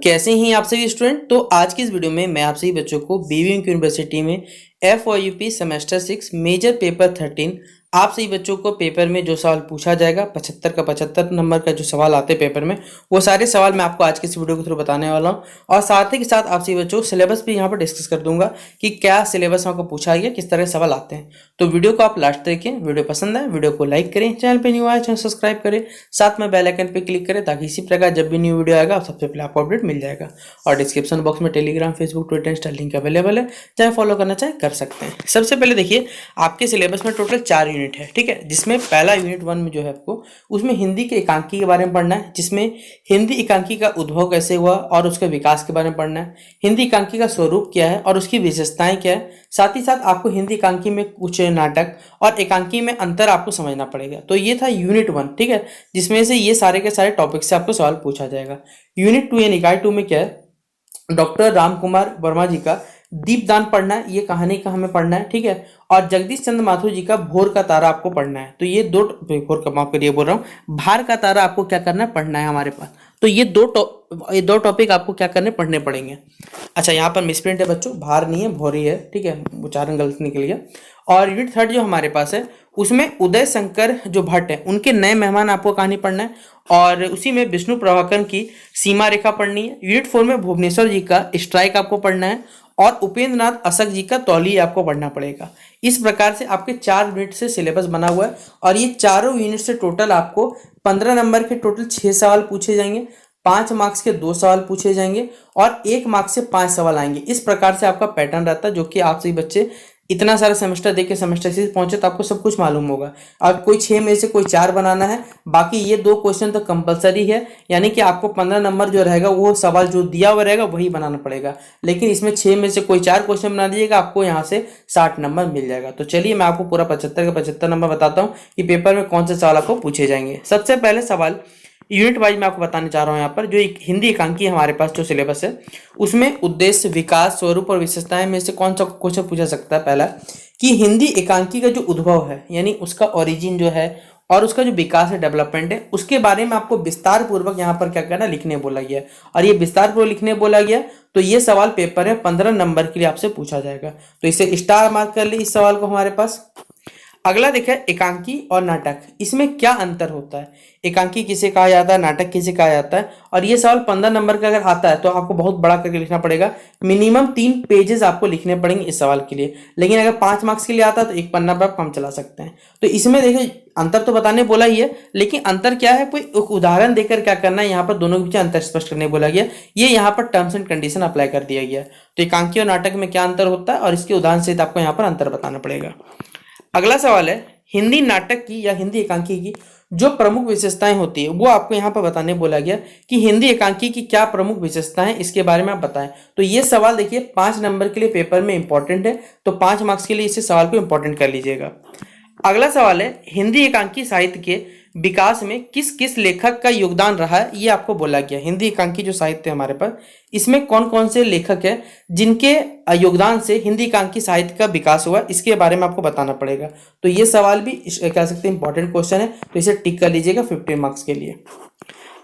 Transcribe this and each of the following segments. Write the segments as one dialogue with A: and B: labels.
A: कैसे हैं आप सभी स्टूडेंट। तो आज की इस वीडियो में मैं आप सभी बच्चों को बीवीएम यूनिवर्सिटी में FYUP सेमेस्टर 6 मेजर पेपर 13 आप सभी बच्चों को पेपर में जो सवाल पूछा जाएगा 75 का 75 नंबर का जो सवाल आते हैं पेपर में, वो सारे सवाल मैं आपको आज की इस वीडियो के थ्रू बताने वाला हूँ। और साथ ही के साथ आप सभी बच्चों को सिलेबस भी यहाँ पर डिस्कस कर दूंगा कि क्या सिलेबस आपको पूछा गया, किस तरह के सवाल आते हैं। तो वीडियो को आप लास्ट तक देखें। वीडियो पसंद आए वीडियो को लाइक करें, चैनल पर न्यू आए चैनल सब्सक्राइब करें, साथ में बेल आइकन पर क्लिक करें ताकि इसी प्रकार जब भी न्यू वीडियो आएगा आप सबसे पहले आपको अपडेट मिल जाएगा। और डिस्क्रिप्शन बॉक्स में Telegram, Facebook, Twitter, Insta link available है, चाहे फॉलो करना चाहे कर सकते हैं। सबसे पहले देखिए, आपके सिलेबस में टोटल 4 यूनिट है, ठीक है, जिसमें पहला यूनिट 1 में जो है आपको उसमें हिंदी के एकांकी के बारे में पढ़ना है, जिसमें हिंदी एकांकी का उद्भव कैसे हुआ और उसके विकास के बारे में पढ़ना है, हिंदी एकांकी का स्वरूप क्या है और उसकी विशेषताएं क्या है। साथ ही साथ आपको हिंदी एकांकी में कुछ नाटक और एकांकी में अंतर आपको समझना पड़ेगा। तो ये था यूनिट 1, ठीक है, जिसमें से ये सारे के सारे टॉपिक से आपको सवाल पूछा जाएगा। यूनिट 2 यानी इकाई 2 में क्या है, डॉक्टर राम कुमार वर्मा जी का दीपदान पढ़ना है, ये कहानी का हमें पढ़ना है, ठीक है। और जगदीश चंद्र माथुर जी का भोर का तारा आपको पढ़ना है। तो ये भोर का, माफ करिए बोल रहा हूँ, भार का तारा आपको क्या करना है, पढ़ना है हमारे पास। तो ये दो टॉपिक आपको क्या करने पढ़ने पड़ेंगे। अच्छा, यहाँ पर मिसप्रिंट है बच्चों, भार नहीं है भोरी है, ठीक है, उच्चारण गलत निकल गया। और यूनिट 3 जो हमारे पास है उसमें उदय शंकर जो भट्ट है उनके नए मेहमान आपको कहानी पढ़ना है, और उसी में विष्णु प्रभाकर की सीमा रेखा पढ़नी है। यूनिट 4 में भुवनेश्वर जी का स्ट्राइक आपको पढ़ना है, और उपेंद्र नाथ अशक जी का तौलिए आपको पढ़ना पड़ेगा। इस प्रकार से आपके 4 यूनिट से सिलेबस बना हुआ है, और ये चारों यूनिट से टोटल आपको 15 नंबर के टोटल 6 सवाल पूछे जाएंगे, 5 मार्क्स के 2 सवाल पूछे जाएंगे, और 1 मार्क्स से 5 सवाल आएंगे। इस प्रकार से आपका पैटर्न रहता है, जो कि आप सभी बच्चे इतना सारा सेमेस्टर देख के सेमेस्टर 6 पहुंचे तो आपको सब कुछ मालूम होगा। अब कोई 6 में से कोई 4 बनाना है, बाकी ये 2 क्वेश्चन तो कंपलसरी है, यानी कि आपको 15 नंबर जो रहेगा वो सवाल जो दिया हुआ रहेगा वही बनाना पड़ेगा। लेकिन इसमें 6 में से कोई 4 क्वेश्चन बना दीजिएगा, आपको यहाँ से 60 नंबर मिल जाएगा। तो चलिए मैं आपको पूरा 75 का 75 नंबर बताता हूँ कि पेपर में कौन से सवाल आपको पूछे जाएंगे। सबसे पहले सवाल यूनिट वाइज मैं आपको बताने चाह रहा हूँ। यहाँ पर जो एक हिंदी एकांकी हमारे पास जो सिलेबस है उसमें उद्देश्य, विकास, स्वरूप और विशेषताएं में से कौन सा क्वेश्चन पूछा सकता है। पहला कि हिंदी एकांकी का जो उद्भव है यानी उसका ओरिजिन जो है और उसका जो विकास है, डेवलपमेंट है, उसके बारे में आपको विस्तार पूर्वक यहाँ पर क्या करना, लिखने बोला गया। और ये विस्तार पूर्वक लिखने बोला गया तो ये सवाल पेपर में 15 नंबर के लिए आपसे पूछा जाएगा। तो इसे स्टार मार्क कर ले इस सवाल को हमारे पास। अगला देखिए, एकांकी और नाटक, इसमें क्या अंतर होता है, एकांकी किसे कहा जाता है, नाटक किसे कहा जाता है। और ये सवाल 15 नंबर का अगर आता है तो आपको बहुत बड़ा करके लिखना पड़ेगा, मिनिमम 3 पेजेस आपको लिखने पड़ेंगे इस सवाल के लिए। लेकिन अगर 5 मार्क्स के लिए आता है तो 1 पन्ना पर आप कम चला सकते हैं। तो इसमें देखिए अंतर तो बताने बोला ही है, लेकिन अंतर क्या है, कोई उदाहरण देकर क्या करना है, यहाँ पर दोनों के बीच अंतर स्पष्ट करने बोला गया। ये यहाँ पर टर्म्स एंड कंडीशन अप्लाई कर दिया गया। तो एकांकी और नाटक में क्या अंतर होता है और इसके उदाहरण से आपको यहाँ पर अंतर बताना पड़ेगा। अगला सवाल है, हिंदी नाटक की या हिंदी एकांकी की जो प्रमुख विशेषताएं होती है वो आपको यहाँ पर बताने बोला गया कि हिंदी एकांकी की क्या प्रमुख विशेषताएं, इसके बारे में आप बताएं। तो ये सवाल देखिए 5 नंबर के लिए पेपर में इंपॉर्टेंट है, तो 5 मार्क्स के लिए इसे सवाल को इंपॉर्टेंट कर लीजिएगा। अगला सवाल है, हिंदी एकांकी साहित्य के विकास में किस किस लेखक का योगदान रहा है, ये आपको बोला गया। हिंदी एकांकी जो साहित्य है हमारे पास, इसमें कौन कौन से लेखक हैं जिनके योगदान से हिंदी एकांकी साहित्य का विकास हुआ, इसके बारे में आपको बताना पड़ेगा। तो ये सवाल भी कह सकते हैं इंपॉर्टेंट क्वेश्चन है, तो इसे टिक कर लीजिएगा 15 मार्क्स के लिए।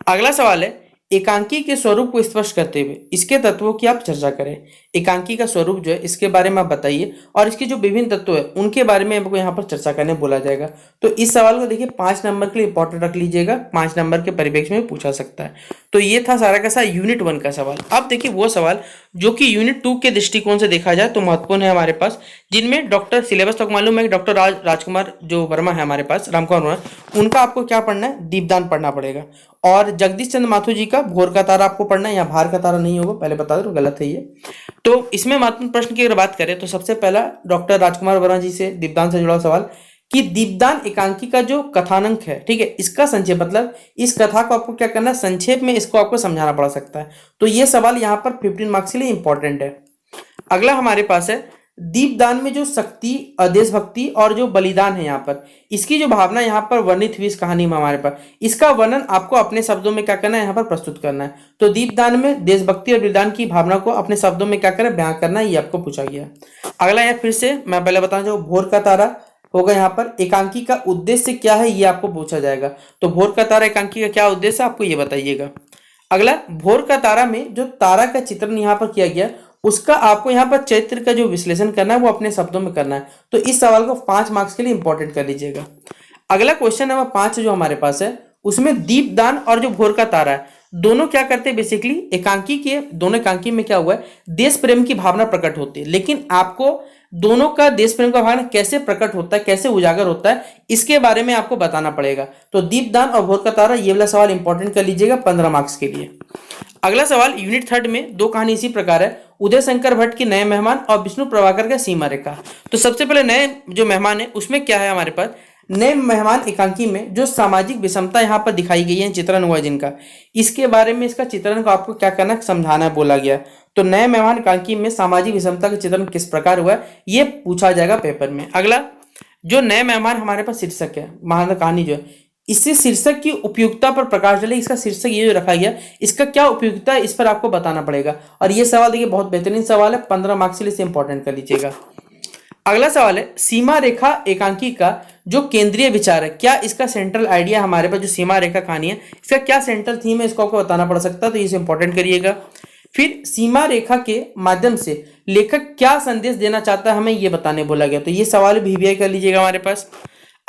A: अगला सवाल है, एकांकी के स्वरूप को स्पष्ट करते हुए इसके तत्वों की आप चर्चा करें। एकांकी का स्वरूप जो है इसके बारे में आप बताइए, और इसके जो विभिन्न तत्व है उनके बारे में आपको यहाँ पर चर्चा करने बोला जाएगा। तो इस सवाल को देखिए 5 नंबर के लिए इंपॉर्टेंट रख लीजिएगा, 5 नंबर के परिप्रेक्ष्य में पूछा सकता है। तो ये था सारा का सारा यूनिट 1 का सवाल। अब देखिए वो सवाल जो कि यूनिट 2 के दृष्टिकोण से देखा जाए तो महत्वपूर्ण है हमारे पास, जिनमें डॉक्टर सिलेबस तक मालूम है कि डॉक्टर राजकुमार जो वर्मा है हमारे पास, रामकुमार वर्मा, उनका आपको क्या पढ़ना है, दीपदान पढ़ना पड़ेगा। और जगदीश चंद्र माथुर जी का भोर का तारा आपको पढ़ना है, यहाँ भार का तारा नहीं होगा, पहले बता दो गलत है ये। तो इसमें महत्वपूर्ण प्रश्न की अगर बात करें तो सबसे पहला डॉक्टर राजकुमार वर्मा जी से दीपदान से जुड़ा सवाल कि दीपदान एकांकी का जो कथानक है, ठीक है, इसका संक्षेप, मतलब इस कथा को आपको क्या करना है, संक्षेप में इसको आपको समझाना पड़ सकता है। तो ये सवाल यहाँ पर 15 मार्क्स के लिए इंपॉर्टेंट है। अगला हमारे पास है, दीपदान में जो शक्ति, देशभक्ति और जो बलिदान है यहाँ पर, इसकी जो भावना यहाँ पर वर्णित हुई इस कहानी में हमारे पास, इसका वर्णन आपको अपने शब्दों में क्या करना है, यहाँ पर प्रस्तुत करना है। तो दीपदान में देशभक्ति और बलिदान की भावना को अपने शब्दों में क्या करना है, बयां करना है, ये आपको पूछा गया। अगला है, फिर से मैं पहले बताना चाहूँ, भोर का तारा होगा। यहाँ पर एकांकी का उद्देश्य क्या है ये आपको पूछा जाएगा। तो भोर का तारा एकांकी का क्या उद्देश्य है आपको ये बताइएगा। अगला, भोर का तारा में जो तारा का चित्रण यहाँ पर किया गया, उसका आपको यहाँ पर चरित्र का जो विश्लेषण करना है वो अपने शब्दों में करना है। तो इस सवाल को 5 मार्क्स के लिए इंपॉर्टेंट कर लीजिएगा। अगला क्वेश्चन नंबर 5 जो हमारे पास है, उसमें दीपदान और जो भोर का तारा है, दोनों क्या करते हैं, बेसिकली एकांकी के दोनों एकांकी में क्या हुआ है, देश प्रेम की भावना प्रकट होती है। लेकिन आपको दोनों का देश प्रेम का भावना कैसे प्रकट होता है, कैसे उजागर होता है, इसके बारे में आपको बताना पड़ेगा। तो दीपदान और भोर का तारा, ये वाला सवाल इंपॉर्टेंट कर लीजिएगा 15 मार्क्स के लिए। अगला सवाल यूनिट 3 में दो कहानी इसी प्रकार है, उदय शंकर भट्ट की नए मेहमान और विष्णु प्रभाकर का सीमा रेखा। तो सबसे पहले नए जो मेहमान है उसमें क्या है हमारे पास, नए मेहमान एकांकी में जो सामाजिक विषमता यहाँ पर दिखाई गई है, चित्रण हुआ जिनका, इसके बारे में इसका चित्रण को आपको क्या करना है, समझाना बोला गया। तो नए मेहमान एकांकी में सामाजिक विषमता का चित्रण किस प्रकार हुआ है, ये पूछा जाएगा पेपर में। अगला, जो नए मेहमान हमारे पास शीर्षक है, महान कहानी जो है, इससे शीर्षक की उपयुक्तता पर प्रकाश डाले। इसका शीर्षक ये जो रखा गया, इसका क्या उपयुक्तता है, इस पर आपको बताना पड़ेगा। और ये सवाल देखिए बहुत बेहतरीन सवाल है, 15 मार्क्स के लिए इसे इंपॉर्टेंट कर लीजिएगा। अगला सवाल है, सीमा रेखा एकांकी का जो केंद्रीय विचार है, क्या इसका सेंट्रल आइडिया हमारे पास जो सीमा रेखा कहानी है, इसका क्या सेंट्रल थीम है, इसको आपको बताना पड़ सकता है। तो इसे इंपॉर्टेंट करिएगा। फिर सीमा रेखा के माध्यम से लेखक क्या संदेश देना चाहता है, हमें ये बताने बोला गया। तो ये सवाल भी कर लीजिएगा हमारे पास।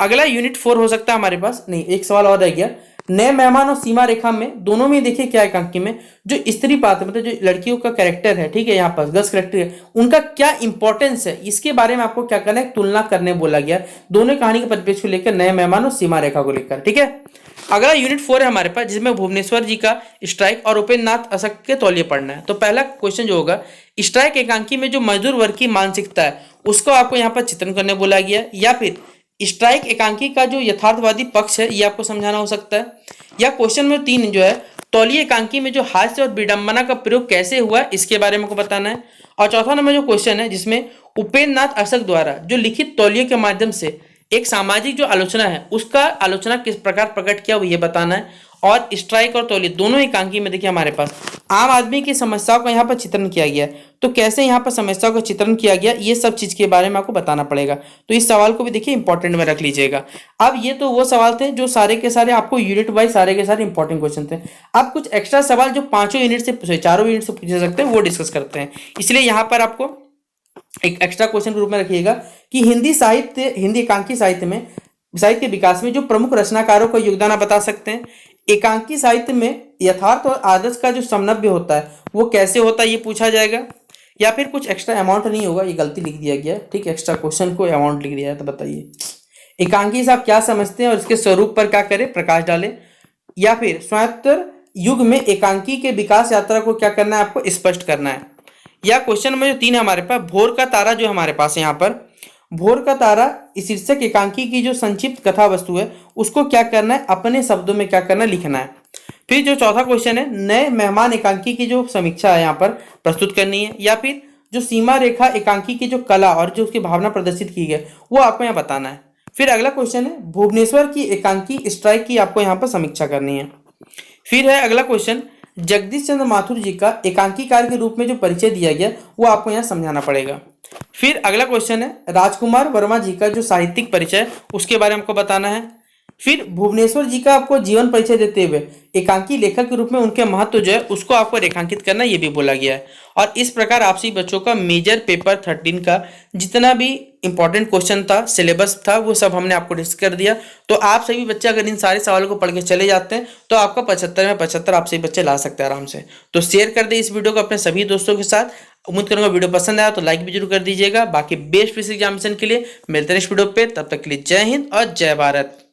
A: अगला यूनिट 4 हो सकता है हमारे पास, नहीं एक सवाल और रह गया, नए मेहमान और सीमा रेखा में दोनों में देखिए क्या एकांकी में जो स्त्री पात्र मतलब जो लड़कियों का कैरेक्टर है, ठीक है, यहाँ पर गर्ल्स कैरेक्टर है, उनका क्या इंपॉर्टेंस है, इसके बारे में आपको क्या करना है, तुलना करने बोला गया, दोनों कहानी के परिप्रेक्ष्य को लेकर, नए मेहमान और सीमा रेखा को लेकर, ठीक है। अगला यूनिट 4 है हमारे पास, जिसमें भुवनेश्वर जी का स्ट्राइक और उपेंद्र नाथ अशक के तौलिए पढ़ना है। तो पहला क्वेश्चन जो होगा, स्ट्राइक एकांकी में जो मजदूर वर्ग की मानसिकता है उसको आपको यहाँ पर चित्रण करने बोला गया, या फिर स्ट्राइक एकांकी का जो यथार्थवादी पक्ष है ये आपको समझाना हो सकता है। या क्वेश्चन में 3 जो है, तौलिए एकांकी में जो हास्य और विडंबना का प्रयोग कैसे हुआ इसके बारे में को बताना है। और चौथा नंबर जो क्वेश्चन है, जिसमें उपेंद्र नाथ अशक द्वारा जो लिखित तौलिए के माध्यम से एक सामाजिक जो आलोचना है उसका आलोचना किस प्रकार प्रकट किया वो ये बताना है। और स्ट्राइक और तौलिए दोनों एकांकी में देखिए हमारे पास आम आदमी की समस्याओं का यहाँ पर चित्रण किया गया है। तो कैसे यहाँ पर समस्याओं का चित्रण किया गया, ये सब चीज के बारे में आपको बताना पड़ेगा। तो इस सवाल को भी देखिए इंपॉर्टेंट में रख लीजिएगा। अब ये तो वो सवाल थे जो सारे के सारे आपको यूनिट वाइज सारे के सारे इंपॉर्टेंट क्वेश्चन थे। अब कुछ एक्स्ट्रा सवाल जो चारों यूनिट से पूछे सकते हैं वो डिस्कस करते हैं। इसलिए यहाँ पर आपको एक एक्स्ट्रा क्वेश्चन के रूप में रखिएगा कि हिंदी एकांकी साहित्य के विकास में जो प्रमुख रचनाकारों का योगदान आप बता सकते हैं। एकांकी साहित्य में यथार्थ और आदर्श का जो समन्वय होता है वो कैसे होता है ये पूछा जाएगा। या फिर कुछ एक्स्ट्रा अमाउंट नहीं होगा, ये गलती लिख दिया गया, ठीक है, एक्स्ट्रा क्वेश्चन को अमाउंट लिख दिया है। तो बताइए एकांकी से आप क्या समझते हैं और इसके स्वरूप पर क्या करें, प्रकाश डालें। या फिर स्वायत्तर युग में एकांकी के विकास यात्रा को क्या करना है, आपको स्पष्ट करना है। या क्वेश्चन नंबर 3 है हमारे पास, भोर का तारा जो हमारे पास है यहाँ पर, भोर का तारा इस शीर्षक एकांकी की जो संक्षिप्त कथा वस्तु है उसको क्या करना है, अपने शब्दों में क्या करना है, लिखना है। फिर जो चौथा क्वेश्चन है, नए मेहमान एकांकी की जो समीक्षा है यहाँ पर प्रस्तुत करनी है। या फिर जो सीमा रेखा एकांकी की जो कला और जो उसकी भावना प्रदर्शित की गई वो आपको यहाँ बताना है। फिर अगला क्वेश्चन है, भुवनेश्वर की एकांकी स्ट्राइक की आपको यहाँ पर समीक्षा करनी है। फिर है अगला क्वेश्चन, जगदीश चंद्र माथुर जी का एकांकीकार के रूप में जो परिचय दिया गया वो आपको यहाँ समझाना पड़ेगा। फिर अगला क्वेश्चन है, राजकुमार वर्मा जी का जो साहित्यिक परिचय उसके बारे में आपको बताना है। फिर भुवनेश्वर जी का आपको जीवन परिचय देते हुए एकांकी लेखक के रूप में उनके महत्व जो है उसको आपको रेखांकित करना, ये भी बोला गया है। और इस प्रकार आपसी बच्चों का मेजर पेपर 13 का जितना भी इंपॉर्टेंट क्वेश्चन था, सिलेबस था, वो सब हमने आपको डिस्कस कर दिया। तो आप सभी बच्चे अगर इन सारे सवालों को पढ़ के चले जाते हैं तो आपका 75 में 75 आप सभी बच्चे ला सकते हैं आराम से। तो शेयर कर दे इस वीडियो को अपने सभी दोस्तों के साथ। उम्मीद करूंगा वीडियो पसंद आया तो लाइक भी जरूर कर दीजिएगा। बाकी बेस्ट फिजिक्स एग्जामिनेशन के लिए मिलते हैं इस वीडियो पे, तब तक के लिए जय हिंद और जय भारत।